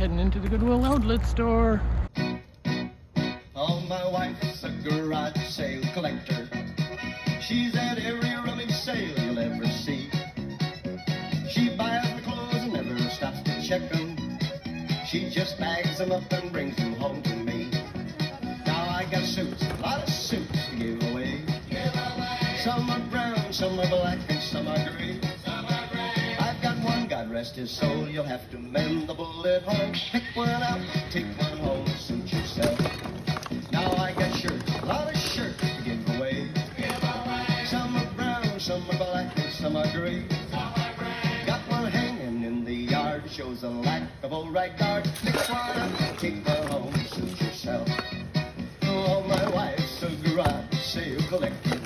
heading into the Goodwill Outlet Store. Oh, my wife's a garage sale collector. She's at every rummage sale you'll ever see. She buys the clothes and never stops to check them. She just bags them up and brings them home to me. Now I got suits, a lot of suits to give away. Some are brown, some are black, and some are gray. I've got one, God rest his soul, you'll have to mend the bullet hole. Pick one out, take one home, suit yourself. Now I got shirts, a lot of shirts to give away. Some are brown, some are black, and some are gray. Got one hanging in the yard, shows a lack of old right guard. Pick one up, take one home, suit yourself. Oh, my wife's a garage sale collector.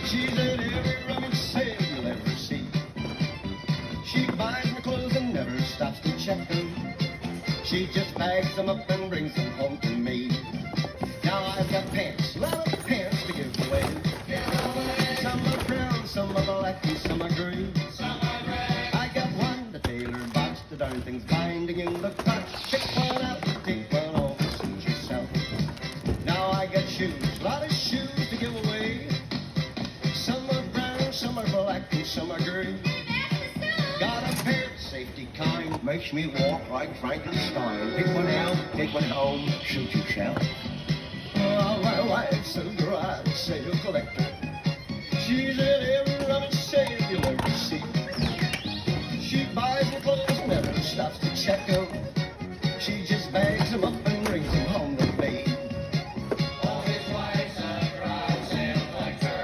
She's at every rummage sale you'll ever see. She buys my clothes and never stops to check them. She just bags them up and brings them home to me. Now I've got pants, a lot of pants to give away. Some are brown, some are black, and some are gray. I got one, the tailor box, the darn thing's binding in the crotch. Pick one out, take one home, suit yourself. Now I got shoes, a lot of shoes to give away. Some are brown, some are black, and some are gray. Got a pair of safety kind, makes me walk like Frankenstein. Pick one out, take one home, shoot yourself. Oh, my wife's a garage sale collector. She's at every rummage sale you'll ever see. She buys the clothes, never stops to check them. She just bags them up and brings them home to me. Oh, his wife's a garage sale collector.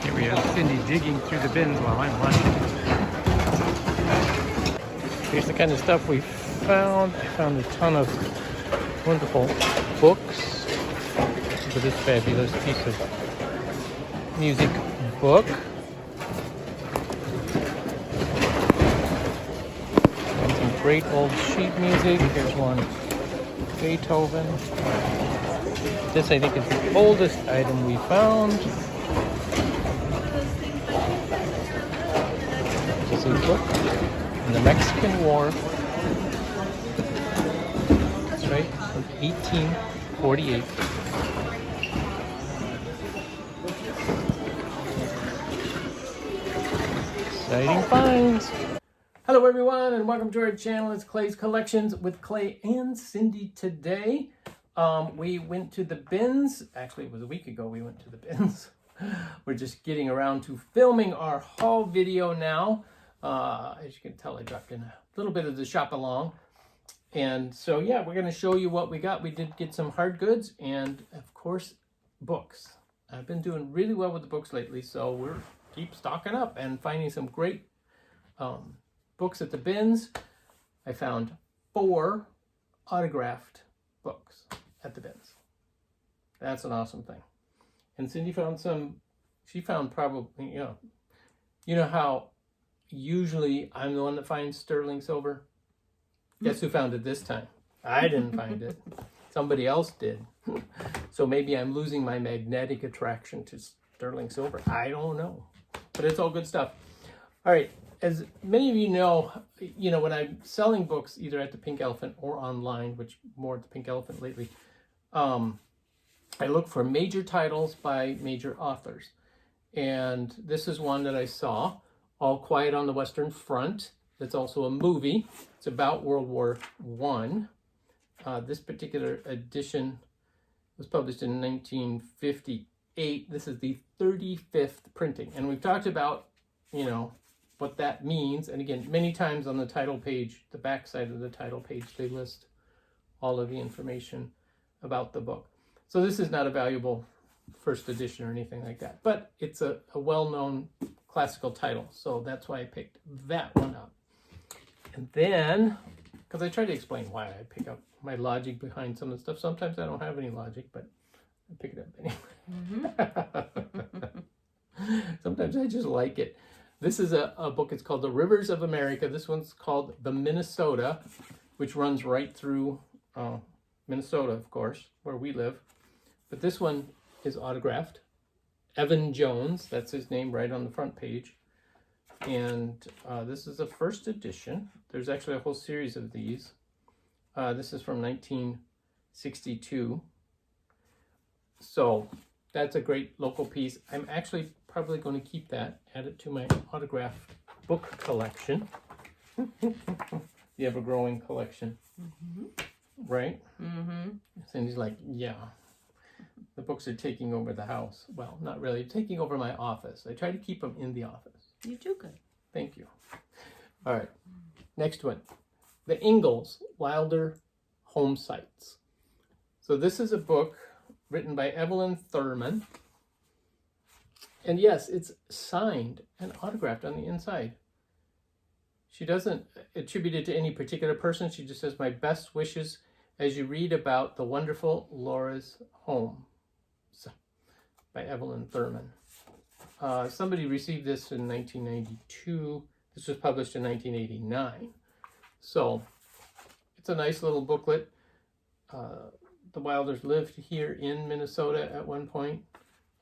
Here we have Cindy digging through the bins while I'm watching. Here's the kind of stuff we found. I found a ton of wonderful books. Look at this fabulous piece of music book. And some great old sheet music. Here's one Beethoven. This, I think, is the oldest item we found. This is a book in the Mexican War. That's right, from 1848. Exciting finds. Hello everyone and welcome to our channel. It's Clay's Collections with Clay and Cindy today. We went to the bins. Actually, it was a week ago we went to the bins. We're just getting around to filming our haul video now. As you can tell, I dropped in a little bit of the shop along. And so, yeah, we're going to show you what we got. We did get some hard goods and, of course, books. I've been doing really well with the books lately, so we're keep stocking up and finding some great books at the bins. I found 4 autographed books at the bins. That's an awesome thing. And Cindy found some. She found probably, you know how usually I'm the one that finds sterling silver. Guess who found it this time? I didn't find it. Somebody else did. So maybe I'm losing my magnetic attraction to sterling silver. I don't know, but it's all good stuff. All right. As many of you know, when I'm selling books either at the Pink Elephant or online, which more at the Pink Elephant lately, I look for major titles by major authors. And this is one that I saw, All Quiet on the Western Front. It's also a movie. It's about World War I. This particular edition was published in 1958. This is the 35th printing. And we've talked about, what that means. And again, many times on the title page, the back side of the title page, they list all of the information about the book. So this is not a valuable first edition or anything like that, but it's a well-known classical title. So that's why I picked that one up. And then, because I try to explain why I pick up my logic behind some of the stuff. Sometimes I don't have any logic, but I pick it up anyway. Sometimes I just like it. This is a book. It's called The Rivers of America. This one's called The Minnesota, which runs right through Minnesota, of course, where we live. But this one is autographed. Evan Jones, that's his name right on the front page. And this is a first edition. There's actually a whole series of these. This is from 1962. So that's a great local piece. I'm actually probably going to keep that, add it to my autographed book collection. The ever-growing collection. Mm-hmm. Right? Mm-hmm. Cindy's like, yeah. The books are taking over the house. Well, not really. Taking over my office. I try to keep them in the office. You do good. Thank you. All right. Next one. The Ingalls Wilder Home Sites. So this is a book written by Evelyn Thurman. And yes, it's signed and autographed on the inside. She doesn't attribute it to any particular person. She just says, my best wishes as you read about the wonderful Laura's home. So, by Evelyn Thurman. Somebody received this in 1992. This was published in 1989. So, it's a nice little booklet. The Wilders lived here in Minnesota at one point.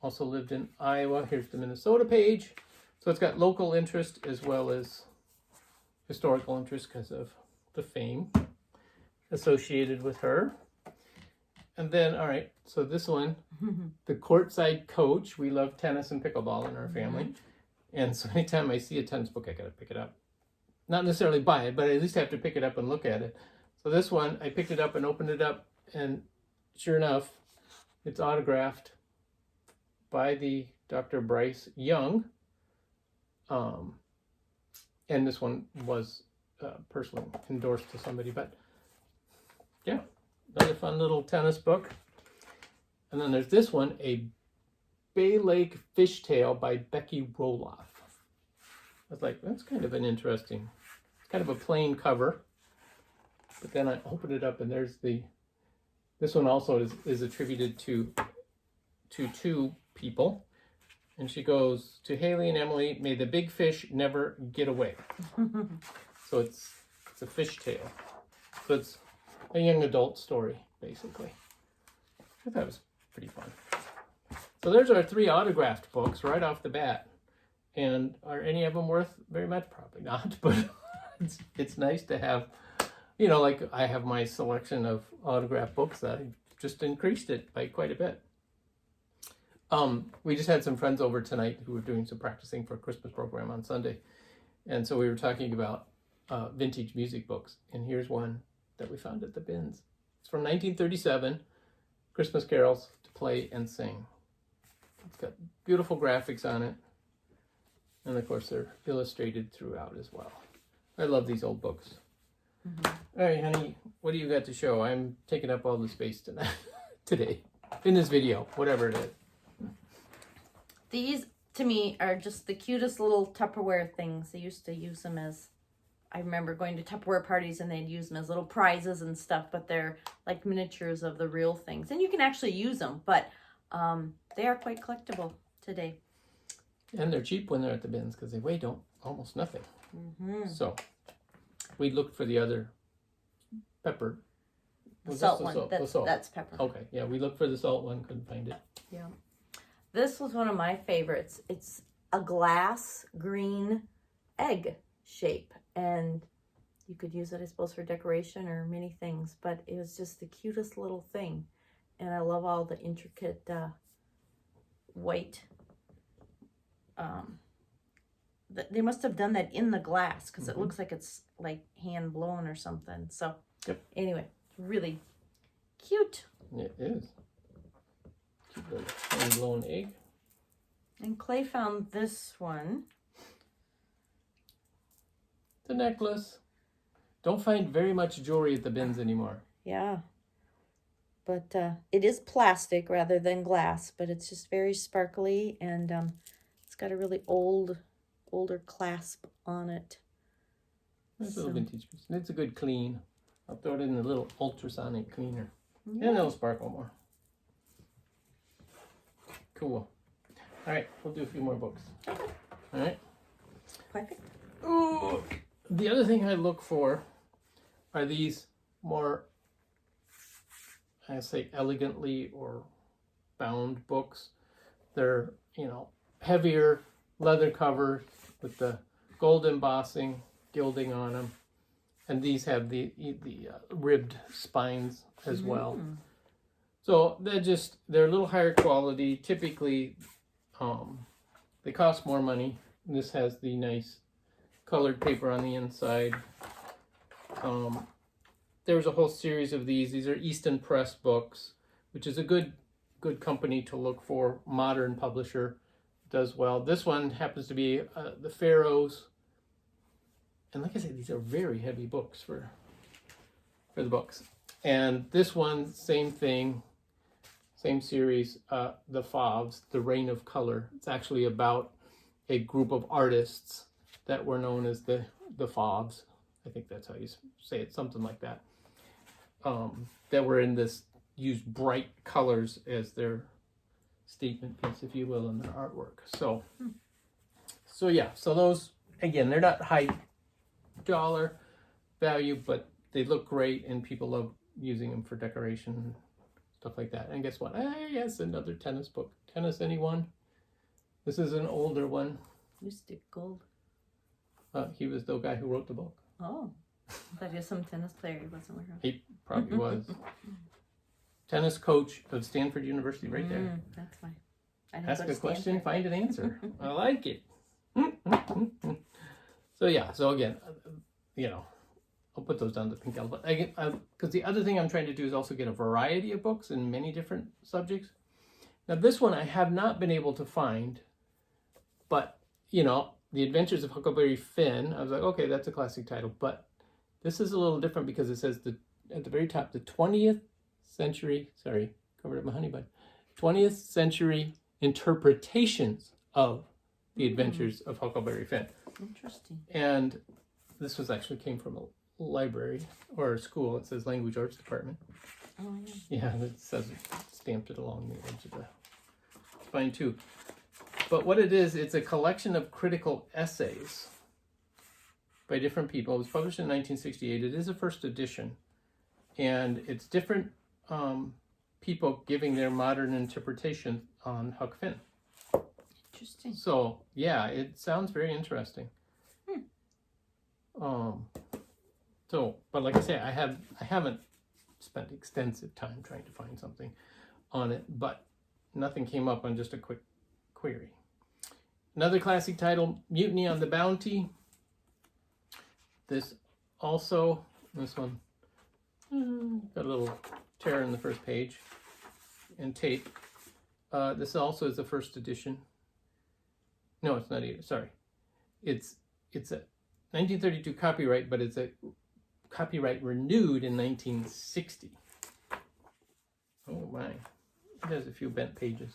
Also lived in Iowa. Here's the Minnesota page. So it's got local interest as well as historical interest because of the fame associated with her. And then, all right, so this one, the Courtside Coach. We love tennis and pickleball in our family. And so anytime I see a tennis book, I got to pick it up. Not necessarily buy it, but I at least have to pick it up and look at it. So this one, I picked it up and opened it up, and sure enough, it's autographed by the Dr. Bryce Young. And this one was personally endorsed to somebody, but yeah, another fun little tennis book. And then there's this one, a Bay Lake Fishtail by Becky Roloff. I was like, that's kind of an interesting, it's kind of a plain cover. But then I opened it up and there's this one also is attributed to two people. And she goes, to Haley and Emily, may the big fish never get away. So it's a fishtail. So it's a young adult story, basically. I thought that was pretty fun. So there's our 3 autographed books right off the bat. And are any of them worth very much? Probably not, but it's nice to have, you know, like I have my selection of autographed books that I just increased it by quite a bit. We just had some friends over tonight who were doing some practicing for a Christmas program on Sunday. And so we were talking about vintage music books. And here's one that we found at the bins. It's from 1937, Christmas carols to play and sing. It's got beautiful graphics on it. And of course, they're illustrated throughout as well. I love these old books. Mm-hmm. All right, honey, what do you got to show? I'm taking up all the space tonight, today, in this video, whatever it is. These, to me, are just the cutest little Tupperware things. They used to use them as, I remember going to Tupperware parties and they'd use them as little prizes and stuff, but they're like miniatures of the real things. And you can actually use them, but they are quite collectible today. And they're cheap when they're at the bins because they weigh almost nothing. Mm-hmm. So we looked for the other pepper. The salt one. That's pepper. Okay, yeah, we looked for the salt one, couldn't find it. Yeah. This was one of my favorites. It's a glass green egg shape. And you could use it, I suppose, for decoration or many things. But it was just the cutest little thing. And I love all the intricate white. They must have done that in the glass because it looks like it's like hand blown or something. So anyway, really cute. It is. Cute little hand blown egg. And Clay found this one. The necklace. Don't find very much jewelry at the bins anymore. Yeah. But it is plastic rather than glass, but it's just very sparkly and it's got a really older clasp on it. Nice little vintage piece. And it's a good clean. I'll throw it in the little ultrasonic cleaner. Yeah. And it'll sparkle more. Cool. All right, we'll do a few more books. All right. Perfect. Ooh. The other thing I look for are these more, I say, elegantly or bound books. They're, you know, heavier leather covers with the gold embossing, gilding on them. And these have the ribbed spines as well. So they're a little higher quality. Typically, they cost more money. This has the nice colored paper on the inside. There's a whole series of these. These are Easton Press books, which is a good company to look for. Modern publisher, does well. This one happens to be the Pharaohs. And like I said, these are very heavy books for the books. And this one, same thing, same series, the Favs, The Reign of Color. It's actually about a group of artists that were known as the Favs. I think that's how you say it, something like that. That were in this, used bright colors as their statement piece, if you will, in their artwork. So yeah, so those, again, they're not high dollar value, but they look great and people love using them for decoration and stuff like that. And guess what? Yes, another tennis book. Tennis, anyone? This is an older one. Mystic Gold. He was the guy who wrote the book. Oh, that is some tennis player he wasn't aware of. He probably was. Tennis coach of Stanford University, right there. That's fine. Ask a question, find an answer. I like it. So yeah, so again, you know, I'll put those down the pink elephant. Because the other thing I'm trying to do is also get a variety of books in many different subjects. Now this one I have not been able to find, but you know, The Adventures of Huckleberry Finn, I was like, okay, that's a classic title, but this is a little different because it says at the very top, the 20th century, sorry, covered up my honey bun, 20th century interpretations of The Adventures of Huckleberry Finn. Interesting. And this was actually came from a library or a school. It says Language Arts Department. Oh, yeah. Yeah, and it says stamped it along the edge of the spine too. But what it is, it's a collection of critical essays by different people. It was published in 1968. It is a first edition. And it's different people giving their modern interpretation on Huck Finn. Interesting. So, yeah, it sounds very interesting. But like I say, I haven't spent extensive time trying to find something on it, but nothing came up on just a quick query. Another classic title, Mutiny on the Bounty. This one got a little tear in the first page and tape. This also is the first edition. No, it's not either. Sorry. It's a 1932 copyright, but it's a copyright renewed in 1960. Oh my. It has a few bent pages.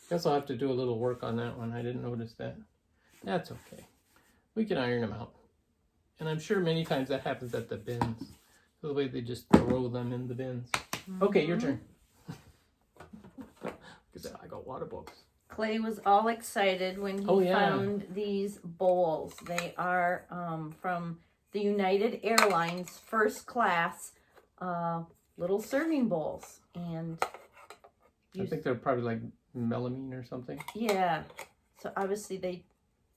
Guess I'll have to do a little work on that one. I didn't notice that. That's okay. We can iron them out. And I'm sure many times that happens at the bins. The way they just throw them in the bins. Okay, your turn. Because I got water books. Clay was all excited when he found these bowls. They are from the United Airlines first class little serving bowls. And I think they're probably like melamine or something. Yeah. So obviously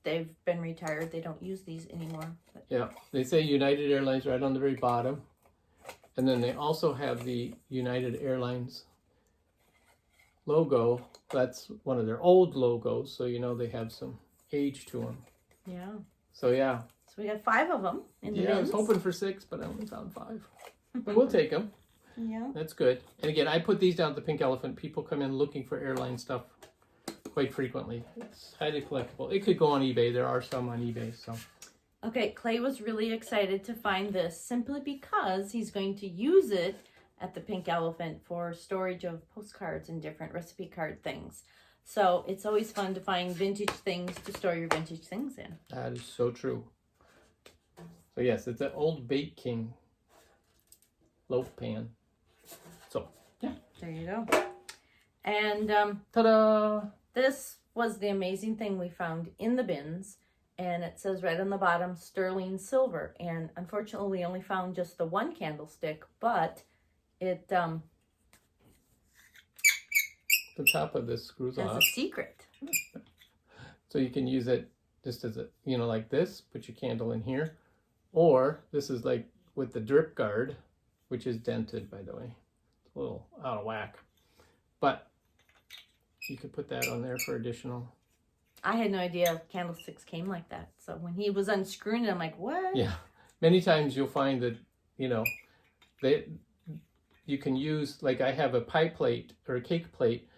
they've been retired. They don't use these anymore. But. Yeah. They say United Airlines right on the very bottom. And then they also have the United Airlines logo. That's one of their old logos, so you know they have some age to them. Yeah. So yeah. So we got 5 of them in the bins. I was hoping for 6, but I only found 5. But we'll take them. Yeah. That's good. And again, I put these down at the Pink Elephant. People come in looking for airline stuff quite frequently. It's highly collectible. It could go on eBay. There are some on eBay, so. Okay, Clay was really excited to find this simply because he's going to use it at the Pink Elephant for storage of postcards and different recipe card things. So it's always fun to find vintage things to store your vintage things in. That is so true. So yes, it's an old Bake King loaf pan. So yeah. There you go. And Ta-da! this was the amazing thing we found in the bins. And it says right on the bottom, sterling silver. And unfortunately, we only found just the one candlestick, but it The top of this screws has off. a secret. So you can use it just as a, you know, like this, put your candle in here. Or this is like with the drip guard, which is dented, by the way. It's a little out of whack. But you could put that on there for additional. I had no idea candlesticks came like that. So when he was unscrewing it, I'm like, what? Yeah. Many times you'll find that, you know, you can use, like I have a pie plate or a cake plate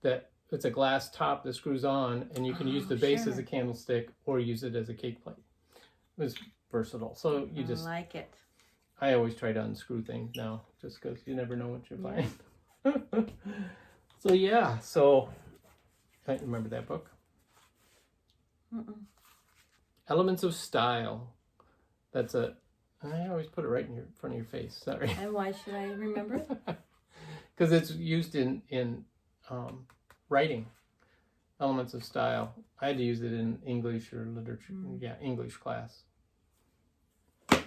that it's a glass top that screws on, and you can use the base as a candlestick or use it as a cake plate. It's versatile. So you just, I like it. I always try to unscrew things now just because you never know what you're buying. So yeah, so I remember that book. Elements of Style. I always put it right in front of your face. Sorry. And why should I remember it? Because it's used in writing. Elements of Style. I had to use it in English or literature. Yeah, English class.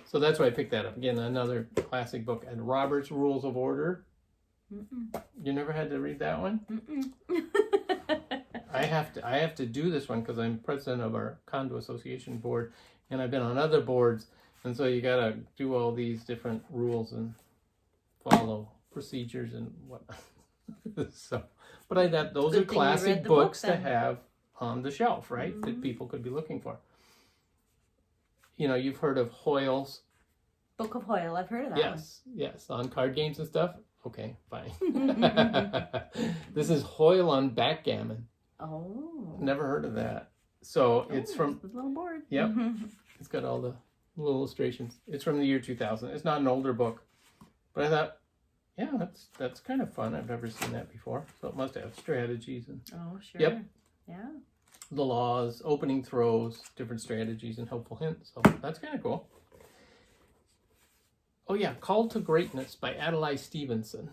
So that's why I picked that up. Again, another classic book. And Robert's Rules of Order. You never had to read that one? I have to do this one because I'm president of our condo association board, and I've been on other boards, and so you gotta do all these different rules and follow procedures and whatnot. So, but I thought those are classic books to have on the shelf, right? That people could be looking for. You know, you've heard of Hoyle's Book of Hoyle. I've heard of that one. Yes, on card games and stuff. Okay, fine. This is Hoyle on backgammon. Oh. Never heard of that. So it's from the little board. Yep. It's got all the little illustrations. It's from the year 2000. It's not an older book, but I thought, yeah, that's kind of fun. I've never seen that before. So it must have strategies and sure. Yep. Yeah. The laws, opening throws, different strategies, and helpful hints. So that's kind of cool. Oh yeah, Call to Greatness by Adlai Stevenson.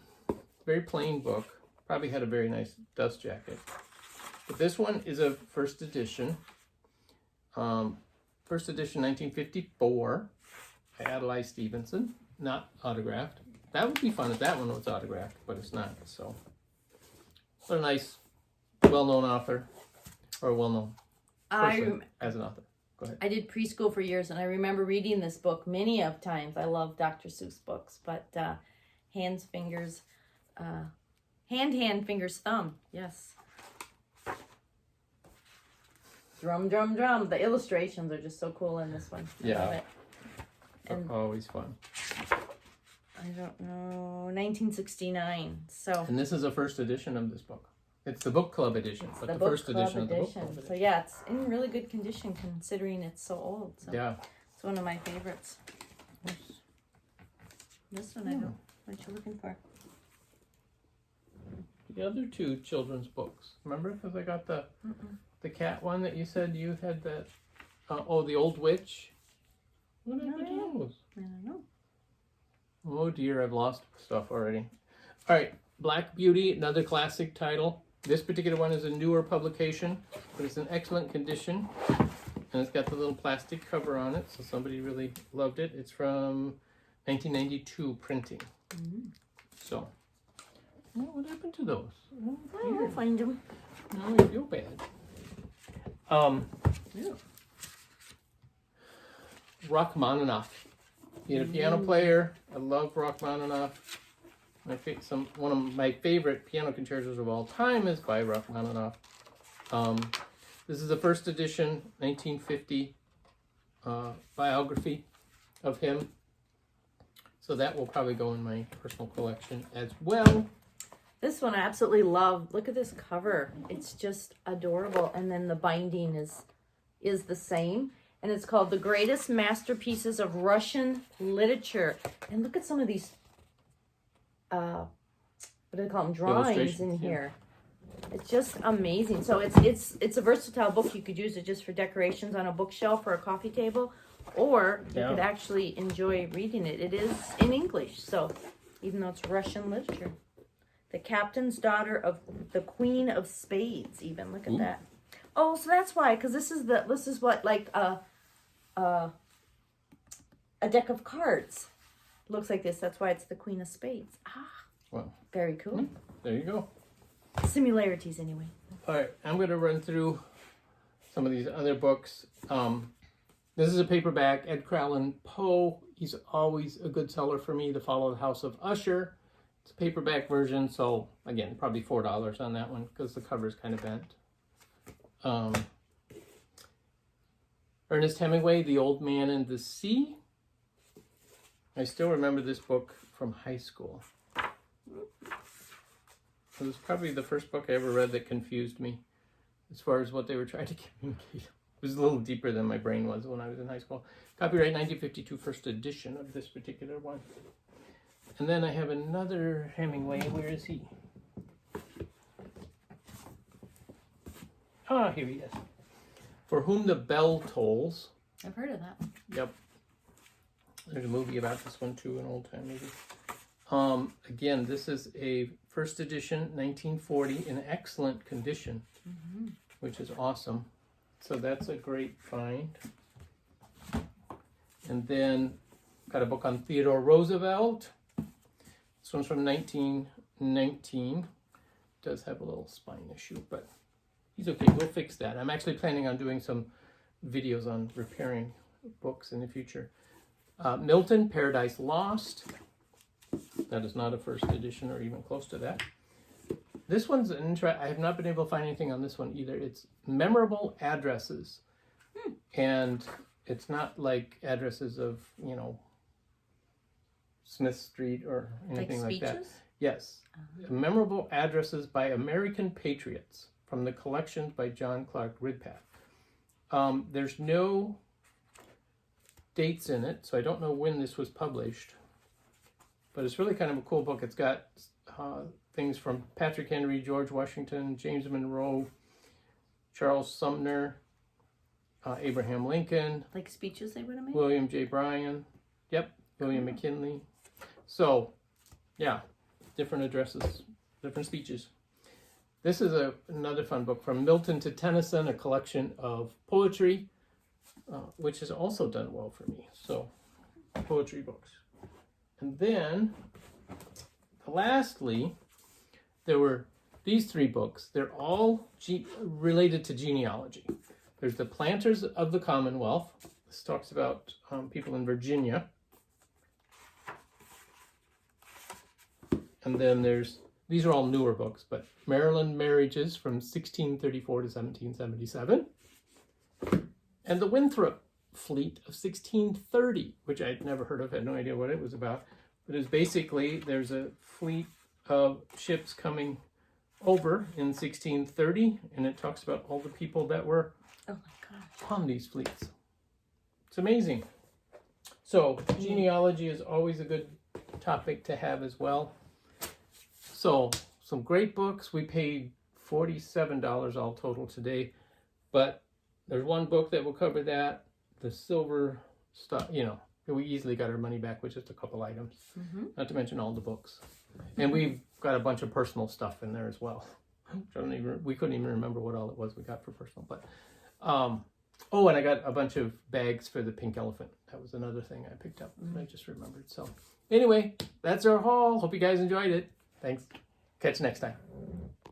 Very plain book. Probably had a very nice dust jacket. But this one is a first edition. First edition 1954 by Adlai Stevenson. Not autographed. That would be fun if that one was autographed, but it's not. So, what a nice, well-known author, or well-known person as an author. Go ahead. I did preschool for years, and I remember reading this book many of times. I love Dr. Seuss books, but hand, fingers, thumb. Yes. Drum, drum, drum. The illustrations are just so cool in this one. I love it. And always fun. I don't know, 1969. So. And this is a first edition of this book. It's the book club edition, but the first edition of the book club edition. So yeah, it's in really good condition considering it's so old. So yeah. It's one of my favorites. This one I don't. What you looking for? The other two children's books. Remember? Because I got the cat one that you said you had that. The Old Witch. What happened to those? I don't know. Oh dear, I've lost stuff already. All right, Black Beauty, another classic title. This particular one is a newer publication, but it's in excellent condition. And it's got the little plastic cover on it, so somebody really loved it. It's from 1992 printing. So, what happened to those? I'll find them. Now I feel bad. Rachmaninoff. You had a piano player. I love Rachmaninoff. One of my favorite piano concertos of all time is by Rachmaninoff. This is the first edition, 1950 biography of him. So that will probably go in my personal collection as well. This one I absolutely love. Look at this cover. It's just adorable. And then the binding is the same. And it's called The Greatest Masterpieces of Russian Literature. And look at some of these, what do they call them, drawings in here. It's just amazing. So it's a versatile book. You could use it just for decorations on a bookshelf or a coffee table, Or you Yeah. could actually enjoy reading it. It is in English, so even though it's Russian literature. The Captain's Daughter of the Queen of Spades, even. Look at that. Oh, so that's why, because this is what, like, a deck of cards looks like this. That's why it's the Queen of Spades. Ah, Well, very cool. there you go. Similarities, anyway. All right, I'm going to run through some of these other books. This is a paperback, Ed Allan Poe. He's always a good seller for me, To Follow the House of Usher. It's a paperback version, so again, probably $4 on that one because the cover's kind of bent. Ernest Hemingway, The Old Man and the Sea. I still remember this book from high school. It was probably the first book I ever read that confused me as far as what they were trying to communicate. It was a little deeper than my brain was when I was in high school. Copyright 1952, first edition of this particular one. And then I have another Hemingway. Where is he? Ah, here he is. For Whom the Bell Tolls. I've heard of that one. Yep. There's a movie about this one too, an old time movie. Again, this is a first edition, 1940, in excellent condition, which is awesome. So that's a great find. And then got a book on Theodore Roosevelt. This one's from 1919. Does have a little spine issue, but he's okay. We'll fix that. I'm actually planning on doing some videos on repairing books in the future. Milton, Paradise Lost. That is not a first edition or even close to that. This one's an I have not been able to find anything on this one either. It's Memorable Addresses. And it's not like addresses of, you know, Smith Street or anything like that. Yes. Memorable Addresses by American Patriots from the collections by John Clark Ridpath. There's no dates in it, so I don't know when this was published. But it's really kind of a cool book. It's got things from Patrick Henry, George Washington, James Monroe, Charles Sumner, Abraham Lincoln. Like speeches they would have made? William J. Bryan. Yep. William McKinley. So, yeah. Different addresses, different speeches. This is another fun book, From Milton to Tennyson, a collection of poetry, which has also done well for me. So, poetry books. And then, lastly, there were these three books. They're all related to genealogy. There's The Planters of the Commonwealth. This talks about people in Virginia. And then these are all newer books, but Maryland Marriages from 1634 to 1777. And The Winthrop Fleet of 1630, which I'd never heard of, had no idea what it was about. But it's basically, there's a fleet of ships coming over in 1630, and it talks about all the people that were on these fleets. It's amazing. So, genealogy is always a good topic to have as well. So, some great books. We paid $47 all total today, but there's one book that will cover that. The silver stuff, you know, we easily got our money back with just a couple items, not to mention all the books. And we've got a bunch of personal stuff in there as well. We couldn't even remember what all it was we got for personal, but oh, and I got a bunch of bags for the pink elephant. That was another thing I picked up. I just remembered. So anyway, that's our haul. Hope you guys enjoyed it. Thanks. Catch you next time.